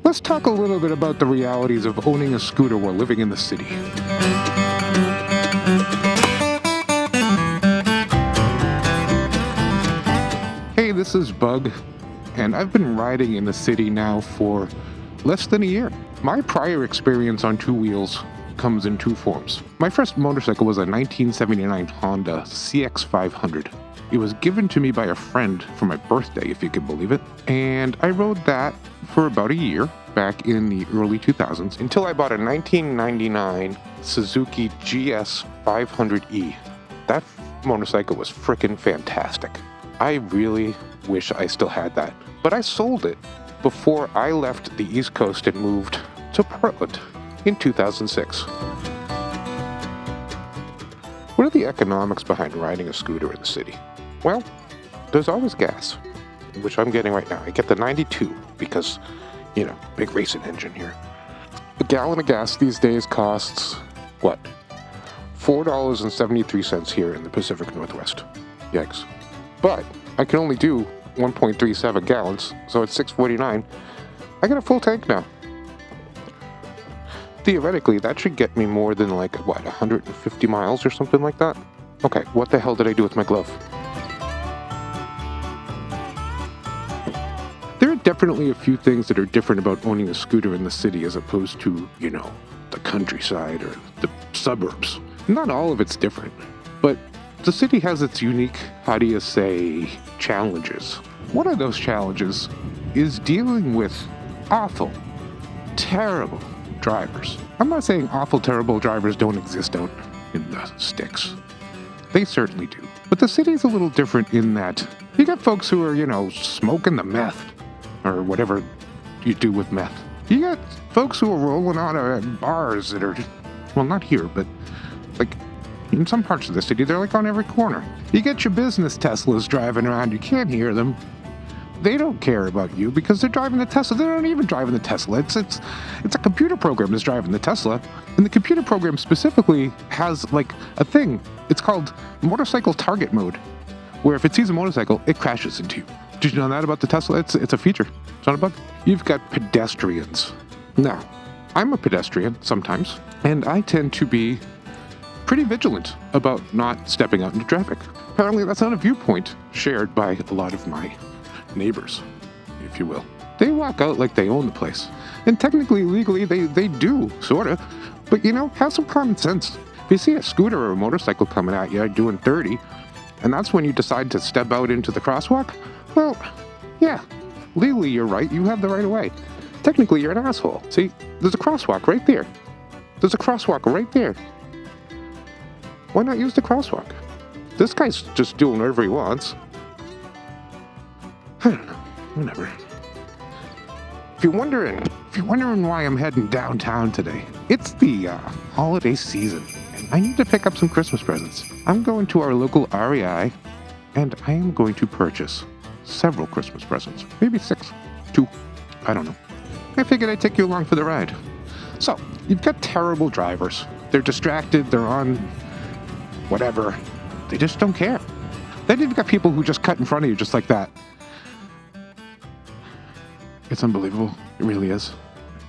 let's talk a little bit about the realities of owning a scooter while living in the city. Hey, this is Bug, and I've been riding in the city now for less than a year. My prior experience on two wheels comes in two forms. My first motorcycle was a 1979 Honda CX500. It was given to me by a friend for my birthday, if you can believe it, and I rode that for about a year back in the early 2000s until I bought a 1999 Suzuki GS 500e. That motorcycle was frickin' fantastic. I really wish I still had that, but I sold it before I left the East Coast and moved to Portland in 2006. What are the economics behind riding a scooter in the city? Well, there's always gas, which I'm getting right now. I get the 92 because, big racing engine here. A gallon of gas these days costs, what? $4.73 here in the Pacific Northwest. Yikes. But I can only do 1.37 gallons, so it's $6.49. I got a full tank now. Theoretically, that should get me more than 150 miles or something like that? Okay, what the hell did I do with my glove? There are definitely a few things that are different about owning a scooter in the city as opposed to, the countryside or the suburbs. Not all of it's different, but the city has its unique, challenges. One of those challenges is dealing with awful, terrible drivers. I'm not saying awful, terrible drivers don't exist out in the sticks. They certainly do. But the city's a little different in that you got folks who are, smoking the meth or whatever you do with meth. You got folks who are rolling out of bars that are, well, not here, but in some parts of the city, they're on every corner. You get your business Teslas driving around, you can't hear them. They don't care about you because they're driving the Tesla. They don't even drive the Tesla. It's a computer program that's driving the Tesla. And the computer program specifically has a thing. It's called motorcycle target mode, where if it sees a motorcycle, it crashes into you. Did you know that about the Tesla? It's a feature. It's not a bug. You've got pedestrians. Now, I'm a pedestrian sometimes, and I tend to be pretty vigilant about not stepping out into traffic. Apparently, that's not a viewpoint shared by a lot of my neighbors, if you will. They walk out like they own the place. And technically, legally, they do, sort of. But, have some common sense. If you see a scooter or a motorcycle coming at you doing 30, and that's when you decide to step out into the crosswalk, well, yeah, legally you're right. You have the right of way. Technically, you're an asshole. See, there's a crosswalk right there. There's a crosswalk right there. Why not use the crosswalk? This guy's just doing whatever he wants. I don't know. Whatever. If you're wondering why I'm heading downtown today, it's the holiday season, and I need to pick up some Christmas presents. I'm going to our local REI, and I am going to purchase several Christmas presents. Maybe 6. 2. I don't know. I figured I'd take you along for the ride. So, you've got terrible drivers. They're distracted, they're on whatever. They just don't care. Then you've got people who just cut in front of you just like that. It's unbelievable. It really is.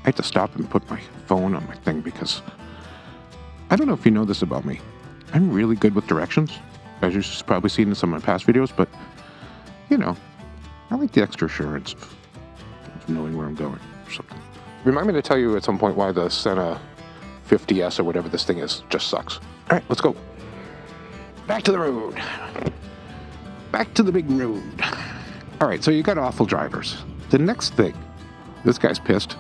I had to stop and put my phone on my thing because I don't know if you know this about me. I'm really good with directions, as you've probably seen in some of my past videos, but, I like the extra assurance of knowing where I'm going or something. Remind me to tell you at some point why the Senna 50S or whatever this thing is just sucks. All right, let's go. Back to the road. Back to the big road. All right, so you got awful drivers. The next thing, this guy's pissed.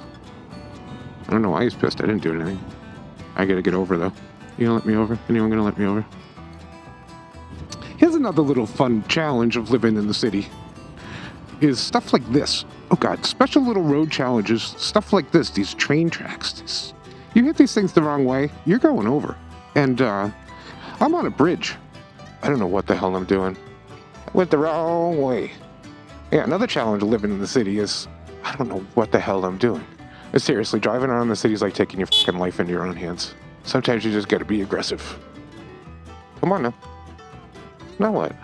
I don't know why he's pissed. I didn't do anything. I gotta get over, though. You gonna let me over? Anyone gonna let me over? Here's another little fun challenge of living in the city. Is stuff like this. Oh God, special little road challenges. Stuff like this, these train tracks. You hit these things the wrong way, you're going over. And I'm on a bridge. I don't know what the hell I'm doing. I went the wrong way. Yeah, another challenge of living in the city is I don't know what the hell I'm doing. Seriously, driving around the city is like taking your fucking life into your own hands. Sometimes you just gotta be aggressive. Come on now. Now what?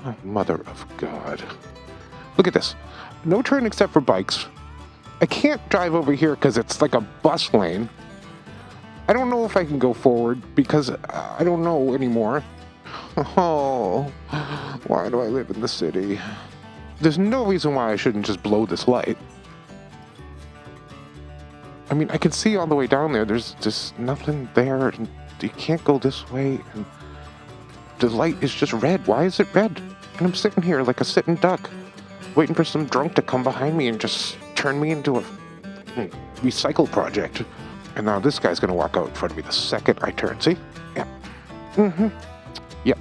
Oh, mother of God. Look at this. No turn except for bikes. I can't drive over here because it's like a bus lane. I don't know if I can go forward because I don't know anymore. Oh, why do I live in the city? There's no reason why I shouldn't just blow this light. I mean, I can see all the way down there. There's just nothing there. And you can't go this way. And the light is just red. Why is it red? And I'm sitting here like a sitting duck, waiting for some drunk to come behind me and just turn me into a recycle project. And now this guy's going to walk out in front of me the second I turn. See? Yeah. Yep.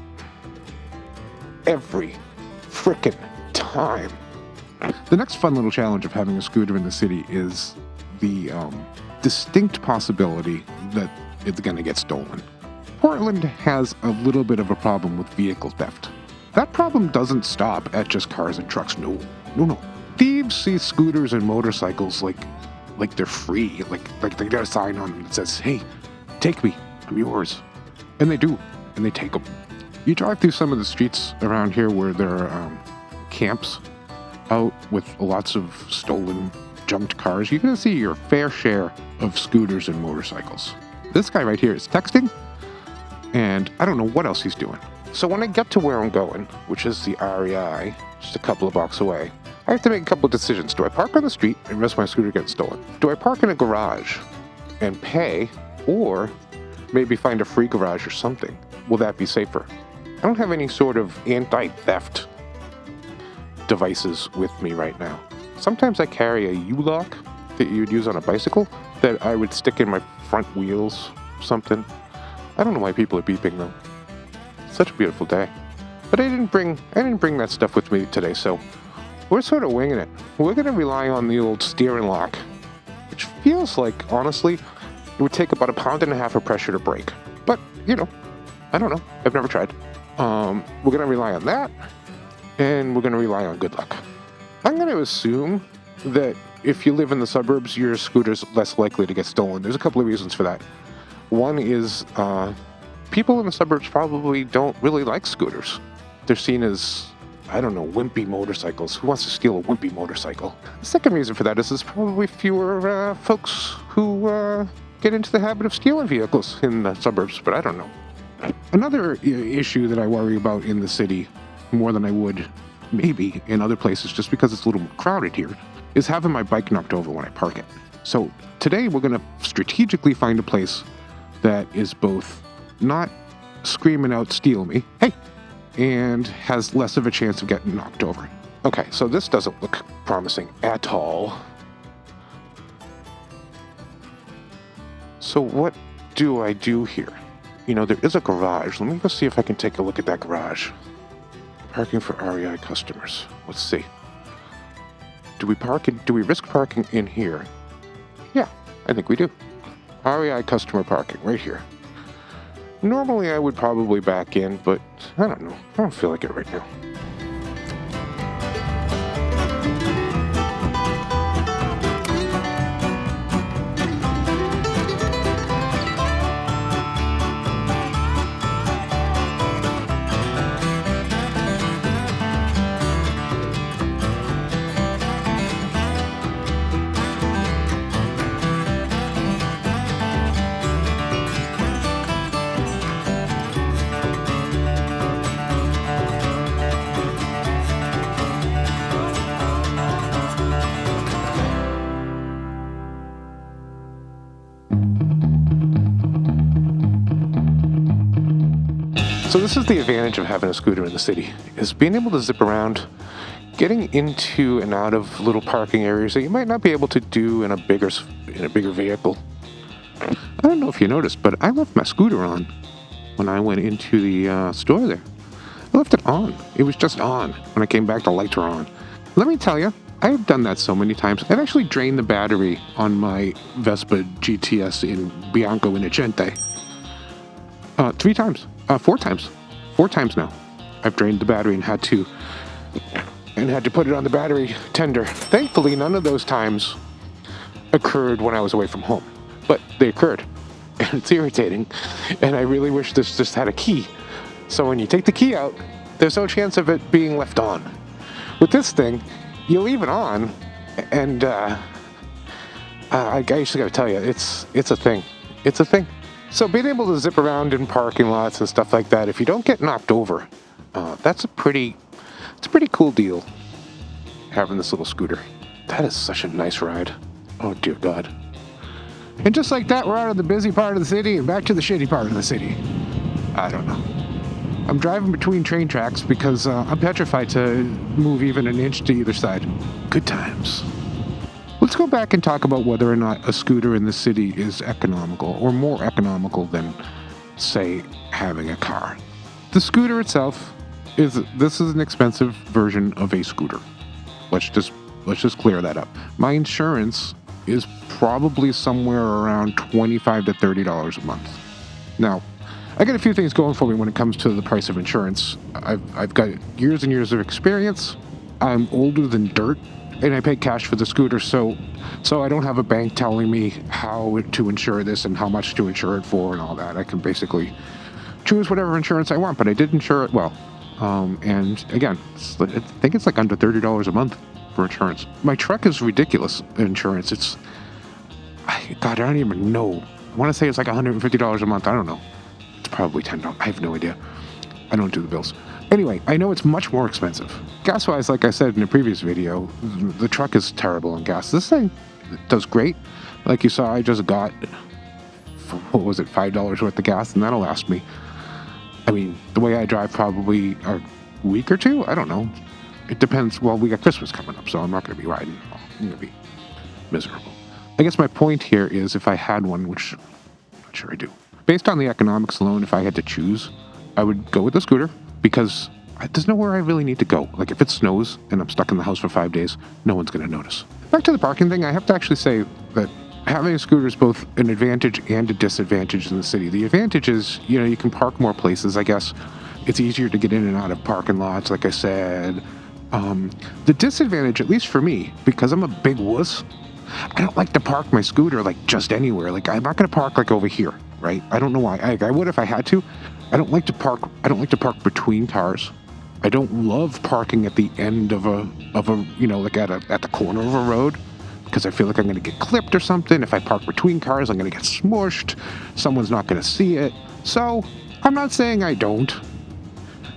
Every frickin' time. The next fun little challenge of having a scooter in the city is the distinct possibility that it's going to get stolen. Portland has a little bit of a problem with vehicle theft. That problem doesn't stop at just cars and trucks. No. Thieves see scooters and motorcycles like they're free, like they got a sign on them that says, "Hey, take me, I'm yours." And they do, and they take them. You drive through some of the streets around here where there are camps out with lots of stolen, junked cars. You're going to see your fair share of scooters and motorcycles. This guy right here is texting, and I don't know what else he's doing. So when I get to where I'm going, which is the REI, just a couple of blocks away, I have to make a couple of decisions. Do I park on the street and risk my scooter getting stolen? Do I park in a garage and pay, or maybe find a free garage or something? Will that be safer? I don't have any sort of anti-theft devices with me right now. Sometimes I carry a U-lock that you'd use on a bicycle that I would stick in my front wheels or something. I don't know why people are beeping though. It's such a beautiful day. But I didn't bring that stuff with me today, so we're sort of winging it. We're going to rely on the old steering lock, which feels like, honestly, it would take about 1.5 pounds of pressure to break. But, I don't know. I've never tried. We're going to rely on that, and we're going to rely on good luck. I'm going to assume that if you live in the suburbs, your scooter's less likely to get stolen. There's a couple of reasons for that. One is people in the suburbs probably don't really like scooters. They're seen as, I don't know, wimpy motorcycles. Who wants to steal a wimpy motorcycle? The second reason for that is there's probably fewer folks who get into the habit of stealing vehicles in the suburbs, but I don't know. Another issue that I worry about in the city, more than I would maybe in other places, just because it's a little more crowded here, is having my bike knocked over when I park it. So today we're going to strategically find a place that is both not screaming out, "Steal me," hey, and has less of a chance of getting knocked over. Okay, so this doesn't look promising at all. So what do I do here? There is a garage. Let me go see if I can take a look at that garage. Parking for REI customers. Let's see. Do we risk parking in here? Yeah, I think we do. REI customer parking right here. Normally I would probably back in, but I don't know. I don't feel like it right now. So this is the advantage of having a scooter in the city, is being able to zip around, getting into and out of little parking areas that you might not be able to do in a bigger vehicle. I don't know if you noticed, but I left my scooter on when I went into the store there. I left it on. It was just on. When I came back, the lights were on. Let me tell you, I've done that so many times. I've actually drained the battery on my Vespa GTS in Bianco Innocente. 3 times. 4 times. 4 times now. I've drained the battery and had to put it on the battery tender. Thankfully, none of those times occurred when I was away from home, but they occurred, and it's irritating. And I really wish this just had a key. So when you take the key out, there's no chance of it being left on. With this thing, you leave it on, and I just gotta tell you, it's a thing. It's a thing. So being able to zip around in parking lots and stuff like that, if you don't get knocked over, it's a pretty cool deal. Having this little scooter, that is such a nice ride. Oh dear God. And just like that, we're out of the busy part of the city and back to the shitty part of the city. I don't know. I'm driving between train tracks because I'm petrified to move even an inch to either side. Good times. Let's go back and talk about whether or not a scooter in the city is economical or more economical than, say, having a car. The scooter itself is an expensive version of a scooter. Let's just clear that up. My insurance is probably somewhere around $25 to $30 a month. Now, I got a few things going for me when it comes to the price of insurance. I've got years and years of experience. I'm older than dirt, and I pay cash for the scooter, so I don't have a bank telling me how to insure this and how much to insure it for and all that. I can basically choose whatever insurance I want, but I did insure it well. And again, I think it's like under $30 a month for insurance. My truck is ridiculous insurance. God, I don't even know. I want to say it's like $150 a month. I don't know. It's probably $10. I have no idea. I don't do the bills. Anyway, I know it's much more expensive. Gas-wise, like I said in a previous video, the truck is terrible on gas. This thing does great. Like you saw, I just got, what was it, $5 worth of gas, and that'll last me. I mean, the way I drive probably a week or two? I don't know. It depends. Well, we got Christmas coming up, so I'm not going to be riding. I'm going to be miserable. I guess my point here is if I had one, which I'm not sure I do. Based on the economics alone, if I had to choose, I would go with the scooter because there's nowhere I really need to go. Like if it snows and I'm stuck in the house for 5 days, no one's going to notice. Back to the parking thing, I have to actually say that having a scooter is both an advantage and a disadvantage in the city. The advantage is, you can park more places, I guess. It's easier to get in and out of parking lots, like I said. The disadvantage, at least for me, because I'm a big wuss, I don't like to park my scooter like just anywhere. Like I'm not going to park like over here, right? I don't know why. I would if I had to. I don't like to park between cars. I don't love parking at the end of a like at the corner of a road, because I feel like I'm going to get clipped or something. If I park between cars, I'm going to get smushed. Someone's not going to see it. So I'm not saying I don't,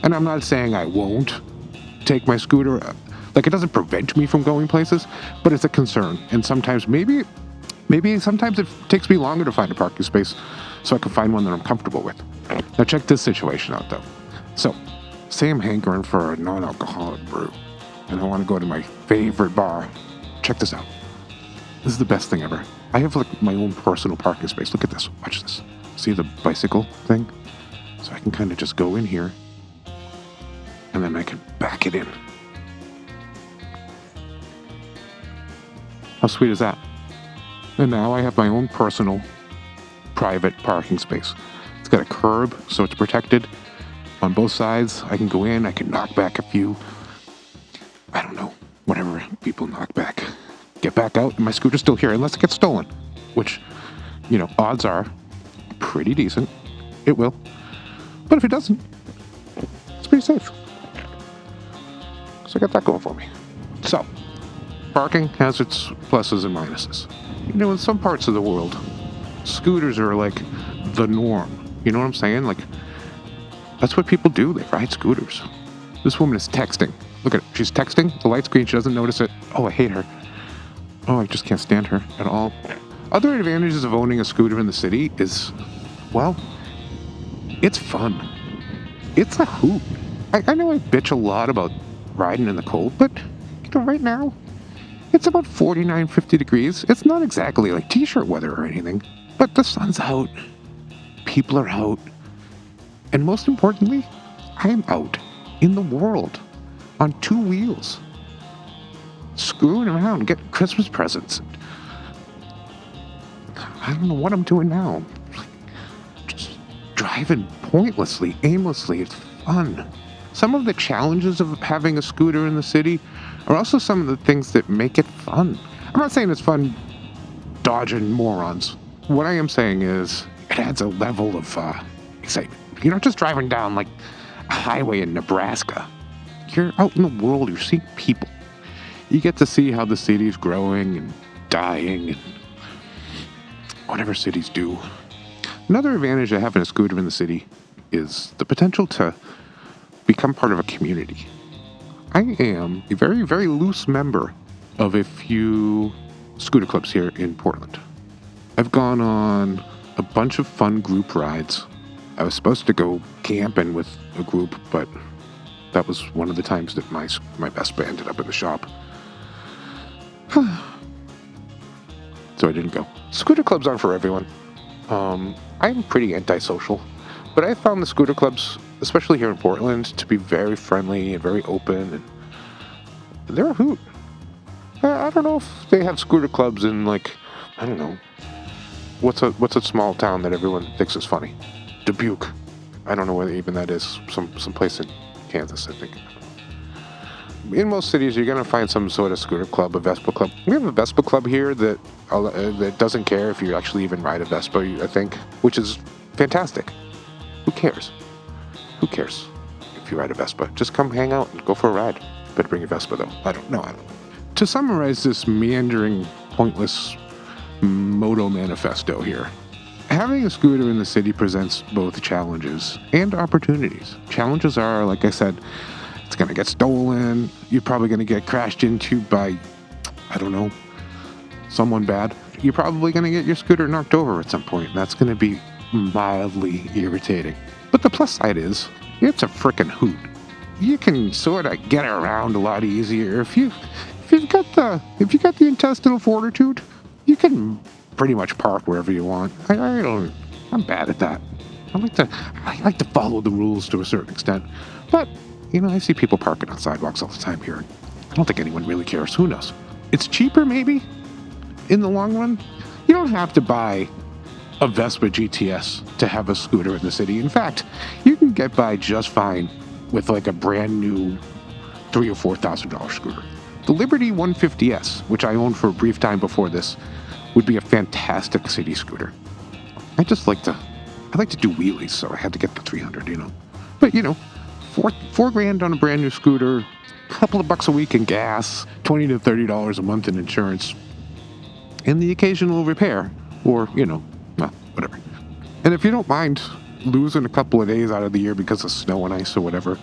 and I'm not saying I won't take my scooter. Like, it doesn't prevent me from going places, but it's a concern. And sometimes maybe sometimes it takes me longer to find a parking space so I can find one that I'm comfortable with. Now check this situation out though. So say I'm hankering for a non-alcoholic brew and I want to go to my favorite bar. Check this out. This is the best thing ever. I have like my own personal parking space. Look at this. Watch this. See the bicycle thing? So I can kind of just go in here and then I can back it in. How sweet is that? And now I have my own personal private parking space. It's got a curb, so it's protected on both sides. I can go in, I can knock back a few, I don't know, whatever people knock back. Get back out, and my scooter's still here, unless it gets stolen, which, odds are pretty decent. It will. But if it doesn't, it's pretty safe. So I got that going for me. So, parking has its pluses and minuses. In some parts of the world, scooters are like the norm. You know what I'm saying? Like, that's what people do. They ride scooters. This woman is texting. Look at it. She's texting. The light screen. She doesn't notice it. Oh, I hate her. Oh, I just can't stand her at all. Other advantages of owning a scooter in the city is, well, it's fun. It's a hoot. I know I bitch a lot about riding in the cold, but right now, it's about 49, 50 degrees. It's not exactly like t-shirt weather or anything, but the sun's out, people are out, and most importantly, I'm out in the world on 2 wheels, screwing around, getting Christmas presents. I don't know what I'm doing now. Just driving pointlessly, aimlessly. It's fun. Some of the challenges of having a scooter in the city are also some of the things that make it fun. I'm not saying it's fun dodging morons. What I am saying is it adds a level of excitement. You're not just driving down like a highway in Nebraska. You're out in the world. You're seeing people. You get to see how the city's growing and dying and whatever cities do. Another advantage of having a scooter in the city is the potential to become part of a community. I am a very, very loose member of a few scooter clubs here in Portland. I've gone on a bunch of fun group rides. I was supposed to go camping with a group, but that was one of the times that my Vespa ended up in the shop. So I didn't go. Scooter clubs aren't for everyone. I'm pretty antisocial, but I found the scooter clubs, especially here in Portland, to be very friendly and very open, and they're a hoot. I don't know if they have scooter clubs in, like, I don't know, what's a small town that everyone thinks is funny? Dubuque. I don't know whether even that is some place in Kansas, I think. In most cities, you're going to find some sort of scooter club, a Vespa club. We have a Vespa club here that doesn't care if you actually even ride a Vespa, I think, which is fantastic. Who cares? Who cares if you ride a Vespa? Just come hang out and go for a ride. Better bring your Vespa, though. I don't know. To summarize this meandering, pointless moto manifesto here, having a scooter in the city presents both challenges and opportunities. Challenges are, like I said, it's going to get stolen. You're probably going to get crashed into by, I don't know, someone bad. You're probably going to get your scooter knocked over at some point. That's going to be mildly irritating. But the plus side is, it's a frickin' hoot. You can sort of get around a lot easier. If you've got the intestinal fortitude, you can pretty much park wherever you want. I'm bad at that. I like to follow the rules to a certain extent. But, I see people parking on sidewalks all the time here. I don't think anyone really cares. Who knows? It's cheaper, maybe, in the long run. You don't have to buy a Vespa GTS to have a scooter in the city. In fact, you can get by just fine with like a brand new $3,000 or $4,000 scooter. The Liberty 150S, which I owned for a brief time before this, would be a fantastic city scooter. I like to do wheelies, so I had to get the 300, But, $4,000 on a brand new scooter, a couple of bucks a week in gas, $20 to $30 a month in insurance, and the occasional repair, or, whatever. And if you don't mind losing a couple of days out of the year because of snow and ice or whatever,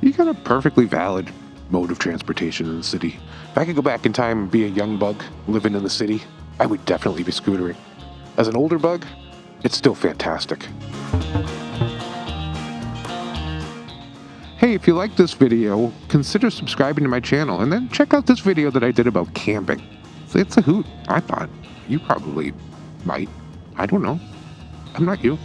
you got a perfectly valid mode of transportation in the city. If I could go back in time and be a young bug living in the city, I would definitely be scootering. As an older bug, it's still fantastic. Hey, if you like this video, consider subscribing to my channel, and then check out this video that I did about camping. It's a hoot, I thought. You probably might. I don't know. I'm not you.